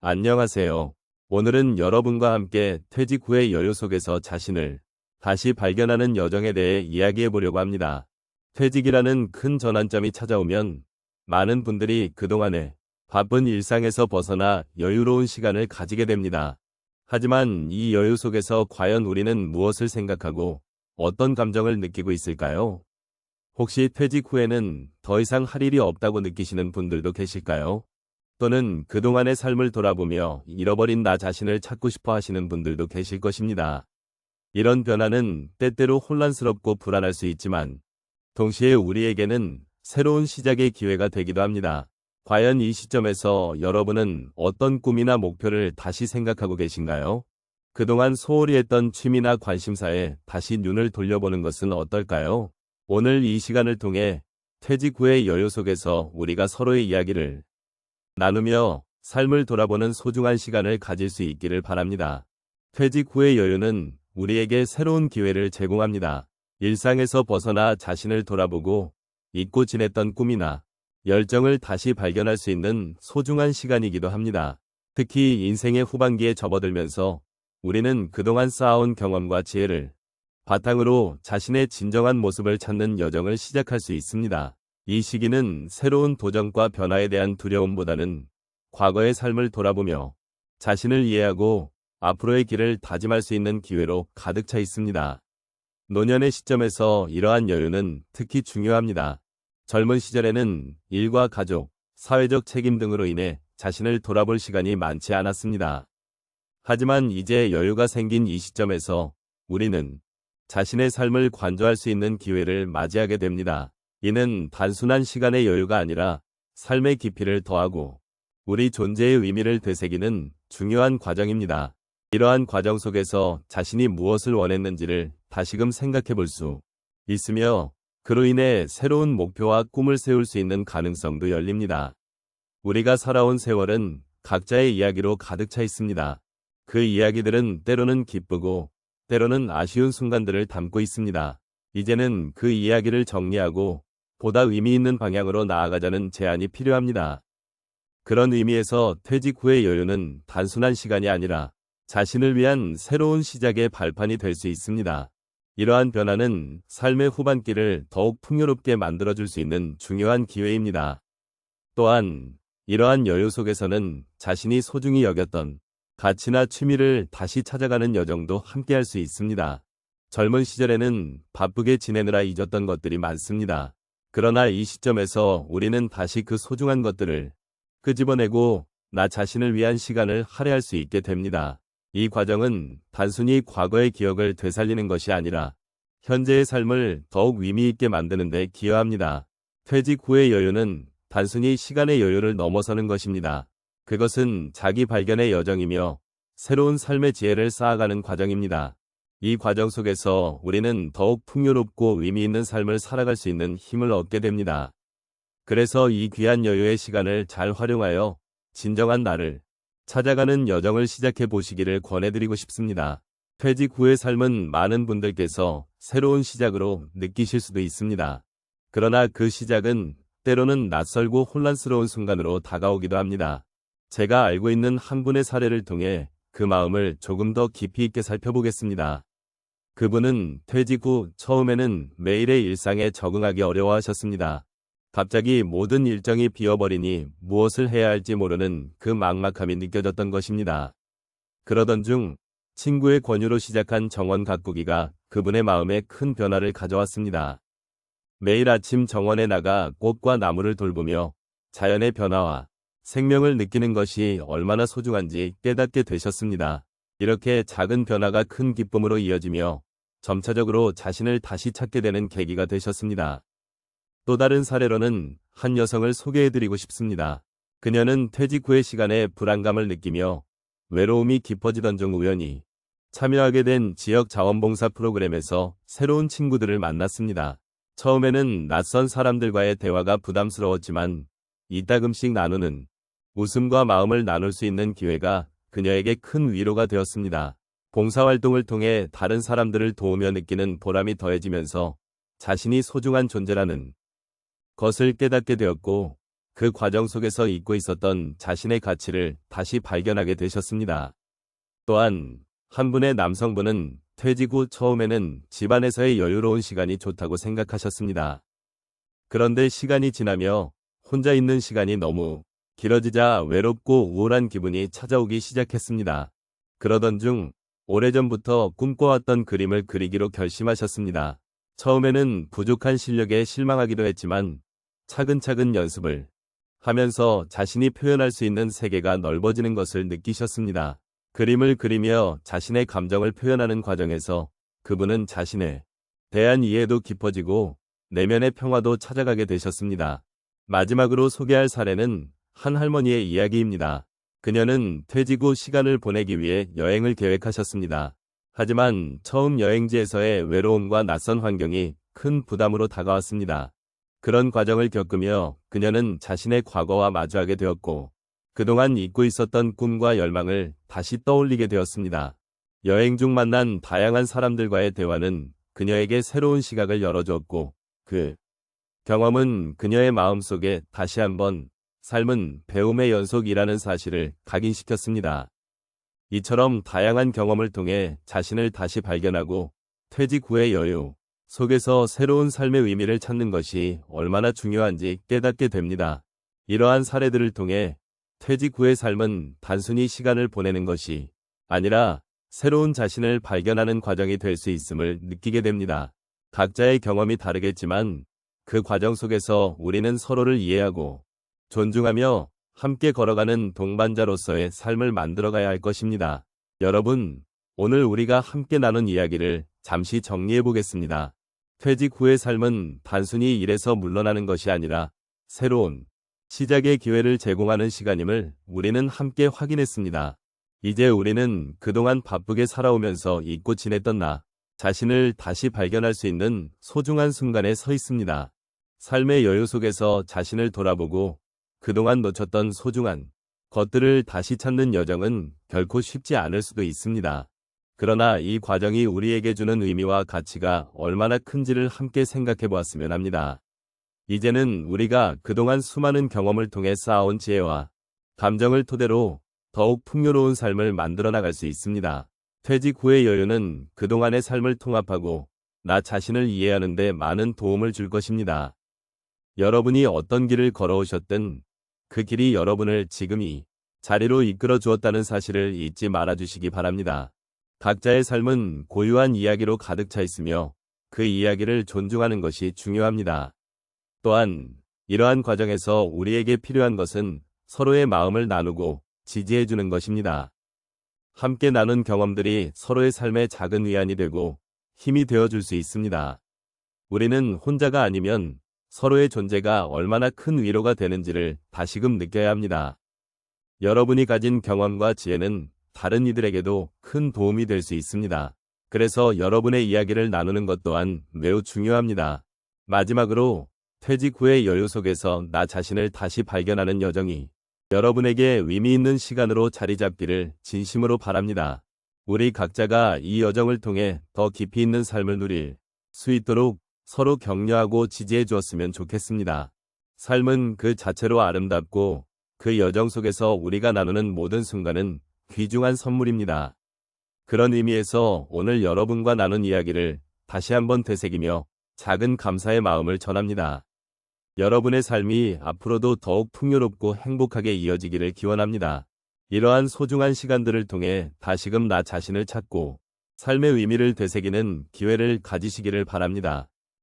안녕하세요. 오늘은 여러분과 함께 퇴직 후의 여유 속에서 자신을 다시 발견하는 여정에 대해 이야기해 보려고 합니다. 퇴직이라는 큰 전환점이 찾아오면 많은 분들이 그동안의 바쁜 일상에서 벗어나 여유로운 시간을 가지게 됩니다. 하지만 이 여유 속에서 과연 우리는 무엇을 생각하고 어떤 감정을 느끼고 있을까요? 혹시 퇴직 후에는 더 이상 할 일이 없다고 느끼시는 분들도 계실까요? 또는 그동안의 삶을 돌아보며 잃어버린 나 자신을 찾고 싶어 하시는 분들도 계실 것입니다. 이런 변화는 때때로 혼란스럽고 불안할 수 있지만 동시에 우리에게는 새로운 시작의 기회가 되기도 합니다. 과연 이 시점에서 여러분은 어떤 꿈이나 목표를 다시 생각하고 계신가요? 그동안 소홀히 했던 취미나 관심사에 다시 눈을 돌려보는 것은 어떨까요? 오늘 이 시간을 통해 퇴직 후의 여유 속에서 우리가 서로의 이야기를 나누며 삶을 돌아보는 소중한 시간을 가질 수 있기를 바랍니다. 퇴직 후의 여유는 우리에게 새로운 기회를 제공합니다. 일상에서 벗어나 자신을 돌아보고 잊고 지냈던 꿈이나 열정을 다시 발견할 수 있는 소중한 시간이기도 합니다. 특히 인생의 후반기에 접어들면서 우리는 그동안 쌓아온 경험과 지혜를 바탕으로 자신의 진정한 모습을 찾는 여정을 시작할 수 있습니다. 이 시기는 새로운 도전과 변화에 대한 두려움보다는 과거의 삶을 돌아보며 자신을 이해하고 앞으로의 길을 다짐할 수 있는 기회로 가득 차 있습니다. 노년의 시점에서 이러한 여유는 특히 중요합니다. 젊은 시절에는 일과 가족, 사회적 책임 등으로 인해 자신을 돌아볼 시간이 많지 않았습니다. 하지만 이제 여유가 생긴 이 시점에서 우리는 자신의 삶을 관조할 수 있는 기회를 맞이하게 됩니다. 이는 단순한 시간의 여유가 아니라 삶의 깊이를 더하고 우리 존재의 의미를 되새기는 중요한 과정입니다. 이러한 과정 속에서 자신이 무엇을 원했는지를 다시금 생각해 볼 수 있으며 그로 인해 새로운 목표와 꿈을 세울 수 있는 가능성도 열립니다. 우리가 살아온 세월은 각자의 이야기로 가득 차 있습니다. 그 이야기들은 때로는 기쁘고 때로는 아쉬운 순간들을 담고 있습니다. 이제는 그 이야기를 정리하고 보다 의미 있는 방향으로 나아가자는 제안이 필요합니다. 그런 의미에서 퇴직 후의 여유는 단순한 시간이 아니라 자신을 위한 새로운 시작의 발판이 될 수 있습니다. 이러한 변화는 삶의 후반기를 더욱 풍요롭게 만들어줄 수 있는 중요한 기회입니다. 또한 이러한 여유 속에서는 자신이 소중히 여겼던 가치나 취미를 다시 찾아가는 여정도 함께할 수 있습니다. 젊은 시절에는 바쁘게 지내느라 잊었던 것들이 많습니다. 그러나 이 시점에서 우리는 다시 그 소중한 것들을 끄집어내고 나 자신을 위한 시간을 할애할 수 있게 됩니다. 이 과정은 단순히 과거의 기억을 되살리는 것이 아니라 현재의 삶을 더욱 의미 있게 만드는 데 기여합니다. 퇴직 후의 여유는 단순히 시간의 여유를 넘어서는 것입니다. 그것은 자기 발견의 여정이며 새로운 삶의 지혜를 쌓아가는 과정입니다. 이 과정 속에서 우리는 더욱 풍요롭고 의미 있는 삶을 살아갈 수 있는 힘을 얻게 됩니다. 그래서 이 귀한 여유의 시간을 잘 활용하여 진정한 나를 찾아가는 여정을 시작해 보시기를 권해드리고 싶습니다. 퇴직 후의 삶은 많은 분들께서 새로운 시작으로 느끼실 수도 있습니다. 그러나 그 시작은 때로는 낯설고 혼란스러운 순간으로 다가오기도 합니다. 제가 알고 있는 한 분의 사례를 통해 그 마음을 조금 더 깊이 있게 살펴보겠습니다. 그분은 퇴직 후 처음에는 매일의 일상에 적응하기 어려워하셨습니다. 갑자기 모든 일정이 비어버리니 무엇을 해야 할지 모르는 그 막막함이 느껴졌던 것입니다. 그러던 중 친구의 권유로 시작한 정원 가꾸기가 그분의 마음에 큰 변화를 가져왔습니다. 매일 아침 정원에 나가 꽃과 나무를 돌보며 자연의 변화와 생명을 느끼는 것이 얼마나 소중한지 깨닫게 되셨습니다. 이렇게 작은 변화가 큰 기쁨으로 이어지며 점차적으로 자신을 다시 찾게 되는 계기가 되셨습니다. 또 다른 사례로는 한 여성을 소개해드리고 싶습니다. 그녀는 퇴직 후의 시간에 불안감을 느끼며 외로움이 깊어지던 중 우연히 참여하게 된 지역 자원봉사 프로그램에서 새로운 친구들을 만났습니다. 처음에는 낯선 사람들과의 대화가 부담스러웠지만 이따금씩 나누는 웃음과 마음을 나눌 수 있는 기회가 그녀에게 큰 위로가 되었습니다. 봉사활동을 통해 다른 사람들을 도우며 느끼는 보람이 더해지면서 자신이 소중한 존재라는 것을 깨닫게 되었고 그 과정 속에서 잊고 있었던 자신의 가치를 다시 발견하게 되셨습니다. 또한 한 분의 남성분은 퇴직 후 처음에는 집안에서의 여유로운 시간이 좋다고 생각하셨습니다. 그런데 시간이 지나며 혼자 있는 시간이 너무 길어지자 외롭고 우울한 기분이 찾아오기 시작했습니다. 그러던 중 오래전부터 꿈꿔왔던 그림을 그리기로 결심하셨습니다. 처음에는 부족한 실력에 실망하기도 했지만 차근차근 연습을 하면서 자신이 표현할 수 있는 세계가 넓어지는 것을 느끼셨습니다. 그림을 그리며 자신의 감정을 표현하는 과정에서 그분은 자신에 대한 이해도 깊어지고 내면의 평화도 찾아가게 되셨습니다. 마지막으로 소개할 사례는 한 할머니의 이야기입니다. 그녀는 퇴직 후 시간을 보내기 위해 여행을 계획하셨습니다. 하지만 처음 여행지에서의 외로움과 낯선 환경이 큰 부담으로 다가왔습니다. 그런 과정을 겪으며 그녀는 자신의 과거와 마주하게 되었고 그동안 잊고 있었던 꿈과 열망을 다시 떠올리게 되었습니다. 여행 중 만난 다양한 사람들과의 대화는 그녀에게 새로운 시각을 열어주었고 그 경험은 그녀의 마음속에 다시 한번 삶은 배움의 연속이라는 사실을 각인시켰습니다. 이처럼 다양한 경험을 통해 자신을 다시 발견하고 퇴직 후의 여유 속에서 새로운 삶의 의미를 찾는 것이 얼마나 중요한지 깨닫게 됩니다. 이러한 사례들을 통해 퇴직 후의 삶은 단순히 시간을 보내는 것이 아니라 새로운 자신을 발견하는 과정이 될 수 있음을 느끼게 됩니다. 각자의 경험이 다르겠지만 그 과정 속에서 우리는 서로를 이해하고 존중하며 함께 걸어가는 동반자로서의 삶을 만들어가야 할 것입니다. 여러분, 오늘 우리가 함께 나눈 이야기를 잠시 정리해 보겠습니다. 퇴직 후의 삶은 단순히 일에서 물러나는 것이 아니라 새로운 시작의 기회를 제공하는 시간임을 우리는 함께 확인했습니다. 이제 우리는 그동안 바쁘게 살아오면서 잊고 지냈던 나 자신을 다시 발견할 수 있는 소중한 순간에 서 있습니다. 삶의 여유 속에서 자신을 돌아보고 그동안 놓쳤던 소중한 것들을 다시 찾는 여정은 결코 쉽지 않을 수도 있습니다. 그러나 이 과정이 우리에게 주는 의미와 가치가 얼마나 큰지를 함께 생각해 보았으면 합니다. 이제는 우리가 그동안 수많은 경험을 통해 쌓아온 지혜와 감정을 토대로 더욱 풍요로운 삶을 만들어 나갈 수 있습니다. 퇴직 후의 여유는 그동안의 삶을 통합하고 나 자신을 이해하는 데 많은 도움을 줄 것입니다. 여러분이 어떤 길을 걸어오셨든 그 길이 여러분을 지금 이 자리로 이끌어 주었다는 사실을 잊지 말아주시기 바랍니다. 각자의 삶은 고유한 이야기로 가득 차 있으며 그 이야기를 존중하는 것이 중요합니다. 또한 이러한 과정에서 우리에게 필요한 것은 서로의 마음을 나누고 지지해주는 것입니다. 함께 나눈 경험들이 서로의 삶에 작은 위안이 되고 힘이 되어줄 수 있습니다. 우리는 혼자가 아니면 서로의 존재가 얼마나 큰 위로가 되는지를 다시금 느껴야 합니다. 여러분이 가진 경험과 지혜는 다른 이들에게도 큰 도움이 될 수 있습니다. 그래서 여러분의 이야기를 나누는 것 또한 매우 중요합니다. 마지막으로 퇴직 후의 여유 속에서 나 자신을 다시 발견하는 여정이 여러분에게 의미 있는 시간으로 자리 잡기를 진심으로 바랍니다. 우리 각자가 이 여정을 통해 더 깊이 있는 삶을 누릴 수 있도록 서로 격려하고 지지해 주었으면 좋겠습니다. 삶은 그 자체로 아름답고 그 여정 속에서 우리가 나누는 모든 순간은 귀중한 선물입니다. 그런 의미에서 오늘 여러분과 나눈 이야기를 다시 한번 되새기며 작은 감사의 마음을 전합니다. 여러분의 삶이 앞으로도 더욱 풍요롭고 행복하게 이어지기를 기원합니다. 이러한 소중한 시간들을 통해 다시금 나 자신을 찾고 삶의 의미를 되새기는 기회를 가지시기를 바랍니다.